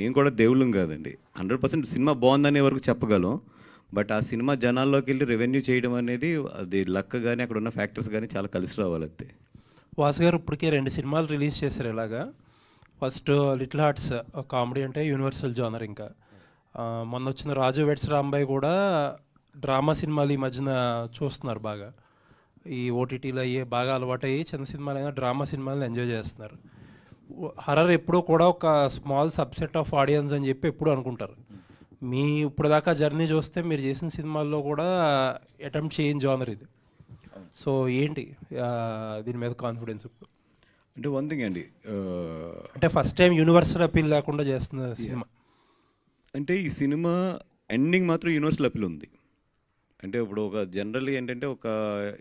నేను కూడా దేవుళ్ళం కాదండి. 100% సినిమా బాగుందనే వరకు చెప్పగలం. బట్ ఆ సినిమా జనాల్లోకి వెళ్ళి రెవెన్యూ చేయడం అనేది అది లక్ గానీ, అక్కడ ఉన్న ఫ్యాక్టర్స్ గానీ చాలా కలిసి రావాలంతే. వాసు గారు ఇప్పటికే 2 సినిమాలు రిలీజ్ చేశారు ఇలాగా. ఫస్ట్ 'లిటిల్ హార్ట్స్' కామెడీ అంటే యూనివర్సల్ జోనర్ ఇంకా. మొన్న వచ్చిన 'రాజు వెడ్స్ రాంబాయ్' కూడా డ్రామా సినిమాలు ఈ మధ్యన చూస్తున్నారు బాగా. ఈ ఓటీటీలో అయ్యే బాగా అలవాటయ్యి చిన్న సినిమాలైనా డ్రామా సినిమాలను ఎంజాయ్ చేస్తున్నారు. హర్రర్ ఎప్పుడూ కూడా ఒక స్మాల్ సబ్సెట్ ఆఫ్ ఆడియన్స్ అని చెప్పి ఎప్పుడు అనుకుంటారు. మీ ఇప్పుడు దాకా జర్నీ చూస్తే మీరు చేసిన సినిమాల్లో కూడా అటెంప్ట్ చేయని జోనర్ ఇది. సో ఏంటి దీని మీద కాన్ఫిడెన్స్ ఇప్పుడు? అంటే వన్ థింగ్ అండి, అంటే ఫస్ట్ టైం యూనివర్సల్ అపీల్ లేకుండా చేస్తున్న సినిమా. అంటే ఈ సినిమా ఎండింగ్ మాత్రం యూనివర్సల్ అపీల్ ఉంది. అంటే ఇప్పుడు ఒక జనరల్లీ ఏంటంటే ఒక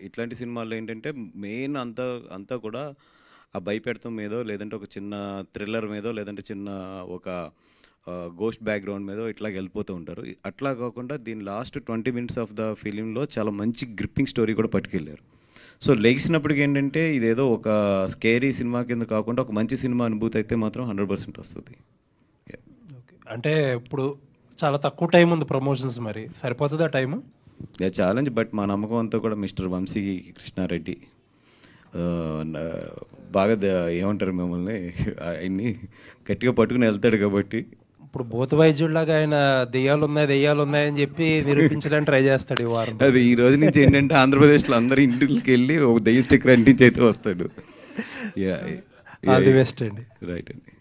ఇట్లాంటి సినిమాల్లో ఏంటంటే మెయిన్ అంతా అంతా కూడా ఆ భయపెడతం మీదో, లేదంటే ఒక చిన్న థ్రిల్లర్ మీదో, లేదంటే చిన్న ఒక గోస్ట్ బ్యాక్గ్రౌండ్ మీదో ఇట్లా వెళ్ళిపోతూ ఉంటారు. అట్లా కాకుండా దీని లాస్ట్ 20 minutes ఆఫ్ ద ఫిలింలో చాలా మంచి గ్రిప్పింగ్ స్టోరీ కూడా పట్టుకెళ్ళారు. సో లెగిసినప్పటికి ఏంటంటే ఇదేదో ఒక స్కేరీ సినిమా కింద కాకుండా ఒక మంచి సినిమా అనుభూతి అయితే మాత్రం 100% వస్తుంది. ఓకే, అంటే ఇప్పుడు చాలా తక్కువ టైం ఉంది ప్రమోషన్స్, మరి సరిపోతుంది ఆ టైము? ఛాలెంజ్. బట్ మా నమ్మకం అంతా కూడా మిస్టర్ వంశీ కృష్ణారెడ్డి బాగా ఏమంటారు మిమ్మల్ని ఆయన్ని గట్టిగా పట్టుకుని వెళ్తాడు కాబట్టి. ఇప్పుడు భూత వైద్యుడిలాగా ఆయన దెయ్యాలు ఉన్నాయని చెప్పి నిరూపించడానికి ట్రై చేస్తాడు ఈ వారం. అది ఈ రోజు నుంచి ఏంటంటే ఆంధ్రప్రదేశ్లో అందరూ ఇంటికి వెళ్ళి ఒక దెయ్య స్టిక్కర్ అంటించి అయితే వస్తాడు. ఆల్ ది బెస్ట్ అండి. రైట్ అండి.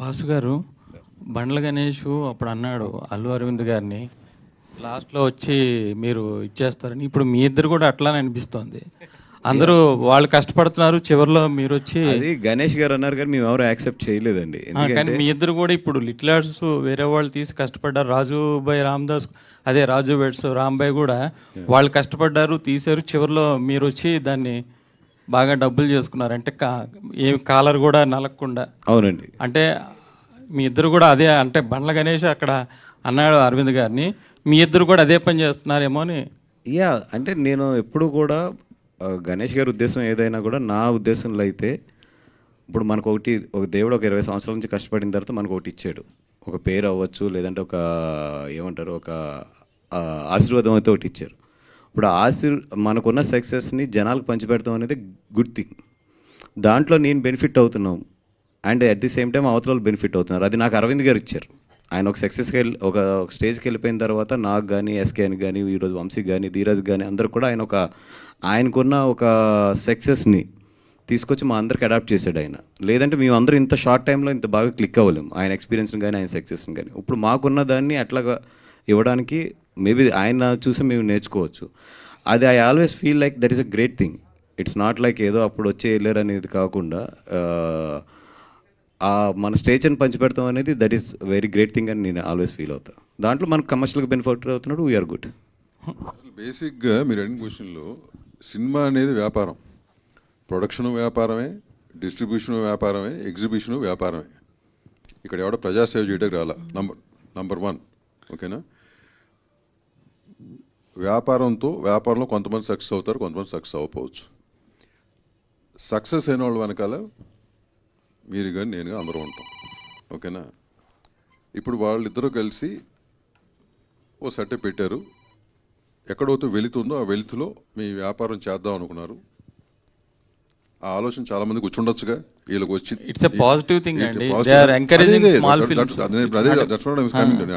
వాసు గారు, బండ్ల గణేష్ అప్పుడు అన్నాడు అల్లు అరవింద్ గారిని లాస్ట్లో వచ్చి మీరు ఇచ్చేస్తారని. ఇప్పుడు మీ ఇద్దరు కూడా అట్లానే అనిపిస్తోంది. అందరూ వాళ్ళు కష్టపడుతున్నారు, చివరిలో మీరు వచ్చి. అది గణేష్ గారు అన్నారు కానీ మేము ఎవరు యాక్సెప్ట్ చేయలేదండి. కానీ మీ ఇద్దరు కూడా ఇప్పుడు లిటిల్ హార్ట్స్ వేరే వాళ్ళు తీసి కష్టపడ్డారు. రాజుబాయ్ రామదాస్, అదే రాజు వెడ్స్ రాంబాయ్ కూడా వాళ్ళు కష్టపడ్డారు, తీశారు. చివరిలో మీరు వచ్చి దాన్ని బాగా డబ్బులు చేసుకున్నారు. అంటే ఏ కాలర్ కూడా నలగకుండా. అవునండి. అంటే మీ ఇద్దరు కూడా అదే, అంటే బండ్ల గణేష్ అక్కడ అన్నాడు అరవింద్ గారిని, మీ ఇద్దరు కూడా అదే పని చేస్తున్నారేమో అని. అంటే నేను ఎప్పుడు కూడా గణేష్ గారి ఉద్దేశం ఏదైనా కూడా నా ఉద్దేశంలో అయితే ఇప్పుడు మనకు ఒక దేవుడు ఒక 20 సంవత్సరాల నుంచి కష్టపడిన తర్వాత మనకు ఒకటి ఇచ్చాడు. ఒక పేరు అవ్వచ్చు, లేదంటే ఒక ఏమంటారు ఒక ఆశీర్వాదం అయితే ఒకటి ఇచ్చారు. ఇప్పుడు మనకున్న సక్సెస్ని జనాలకు పంచిపెడతాం అనేది గుడ్ థింగ్. దాంట్లో నేను బెనిఫిట్ అవుతున్నాం and at the same time అవతల వాళ్ళు బెనిఫిట్ అవుతున్నారు. అది నాకు అరవింద్ గారు ఇచ్చారు. ఆయన ఒక ఒక స్టేజ్కి వెళ్ళిపోయిన తర్వాత నాకు కానీ, ఎస్కే అని కానీ, ఈరోజు వంశీకి కానీ, ధీరజ్ కానీ అందరు కూడా ఆయనకున్న ఒక సక్సెస్ని తీసుకొచ్చి మా అందరికి అడాప్ట్ చేశాడు ఆయన. లేదంటే మేము అందరూ ఇంత షార్ట్ టైంలో ఇంత బాగా క్లిక్ అవ్వలేము ఆయన ఎక్స్పీరియన్స్ని కానీ, ఆయన సక్సెస్ని కానీ. ఇప్పుడు మాకున్న దాన్ని అట్లాగా ఇవ్వడానికి మేబీ ఆయన చూసి మేము నేర్చుకోవచ్చు. అది I always feel like that is a great thing. It's not like ఏదో అప్పుడు వచ్చి వెళ్ళారు అనేది కాకుండా మన స్టేజ్ని పంచిపెడతాం అనేది that is very great thing అని నేను ఆల్వేస్ ఫీల్ అవుతాను. దాంట్లో మనకు కమర్షియల్గా బెనిఫిట్ అవుతున్నాడు, వీఆర్ గుడ్. అసలు బేసిక్గా మీరు అడిగిన క్వశ్చన్లో సినిమా అనేది వ్యాపారం, ప్రొడక్షన్ వ్యాపారమే, డిస్ట్రిబ్యూషన్ వ్యాపారమే, ఎగ్జిబిషన్ వ్యాపారమే. ఇక్కడ ఎవడో ప్రజాసేవ చేయడానికి రాలా. నంబర్ 1, ఓకేనా? వ్యాపారంలో కొంతమంది సక్సెస్ అవుతారు, కొంతమంది సక్సెస్ అవ్వకపోవచ్చు. సక్సెస్ అయిన వాళ్ళ వెనకాల మీరు కానీ నేను కానీ అందరూ ఉంటాం, ఓకేనా? ఇప్పుడు వాళ్ళిద్దరూ కలిసి ఓ సెట్ పెట్టారు. ఎక్కడైతే వెళుతుందో ఆ వెలుతులో మీ వ్యాపారం చేద్దాం అనుకున్నారు. ఆ ఆలోచన చాలా మందికి వచ్చి ఉండొచ్చుగా. వీళ్ళకి వచ్చి ఇట్స్ ఎ పాజిటివ్ థింగ్ అండి. They are encouraging small films.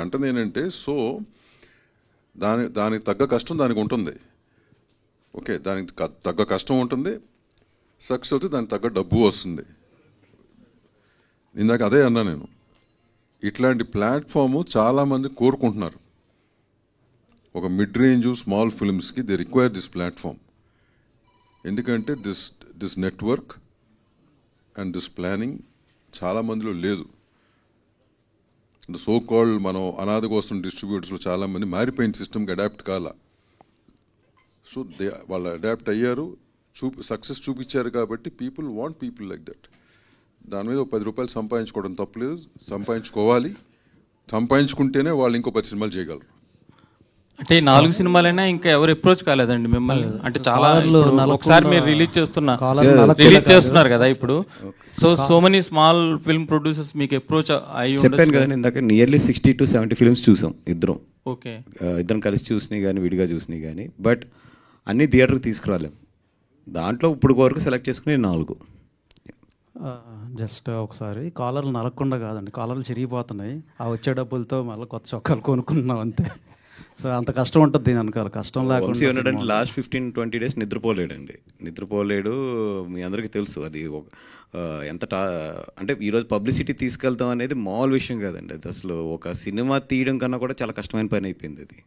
అంటుంది ఏంటంటే, సో దానికి తగ్గ కష్టం దానికి ఉంటుంది. ఓకే, దానికి తగ్గ కష్టం ఉంటుంది, సక్సెస్ అవుతుంది, దానికి తగ్గ డబ్బు వస్తుంది. ఇందాక అదే అన్నా నేను. ఇట్లాంటి ప్లాట్ఫాము చాలామంది కోరుకుంటున్నారు. ఒక మిడ్ రేంజ్ స్మాల్ ఫిల్మ్స్కి దే రిక్వైర్ దిస్ ప్లాట్ఫామ్. ఎందుకంటే this network and this planning చాలామందిలో లేదు. సో కాల్డ్ మనం అనాథ కోసం డిస్ట్రిబ్యూటర్స్లో చాలామంది మారిపోయిన సిస్టమ్కి అడాప్ట్ కాల. సో వాళ్ళు అడాప్ట్ అయ్యారు, సక్సెస్ చూపించారు కాబట్టి people want people like that. దాని మీద 10 రూపాయలు సంపాదించుకోవడం తప్పలేదు, సంపాదించుకోవాలి. సంపాదించుకుంటేనే వాళ్ళు ఇంకో 10 సినిమాలు చేయగలరు. అంటే ఈ 4 సినిమాలైనా ఇంకా ఎవరు అప్రోచ్ కాలేదండి మిమ్మల్ని? అంటే చాలా కాలర్లు ఇప్పుడు నలకొండ- ఒకసారి మీరు రిలీజ్ కాలర్ చేస్తున్నారు కదా ఇప్పుడు. So many small film producers మీకు అప్రోచ్ అయ్యి చెప్పాను ఉండొచ్చు. కదా ఇందాక నియర్లీ 60 to 70 ఫిల్మ్స్ చూసాం ఇద్దరం. ఓకే. ఇద్దరం కలిసి చూసినాయి కానీ విడిగా చూసినాయి కానీ, బట్ అన్ని థియేటర్కి తీసుకురాలేం. దాంట్లో ఇప్పుడు వరకు సెలెక్ట్ చేసుకుని 4. జస్ట్ ఒకసారి కాలర్లు నలగకుండా కాదండి, కాలర్లు చిరిగిపోతున్నాయి. ఆ వచ్చే డబ్బులతో మళ్ళీ కొత్త చొక్కాలు కొనుక్కున్నాం అంతే. సో అంత కష్టం ఉంటుంది దీని వెనకాల. కష్టం వంశీ లేకుండా ఉన్నాడంటే లాస్ట్ 15-20 డేస్ నిద్రపోలేడు. మీ అందరికీ తెలుసు అది అంటే ఈరోజు పబ్లిసిటీ తీసుకెళ్తాం అనేది మామూలు విషయం కాదండి. అది అసలు ఒక సినిమా తీయడం కన్నా కూడా చాలా కష్టమైన పని అయిపోయింది అది.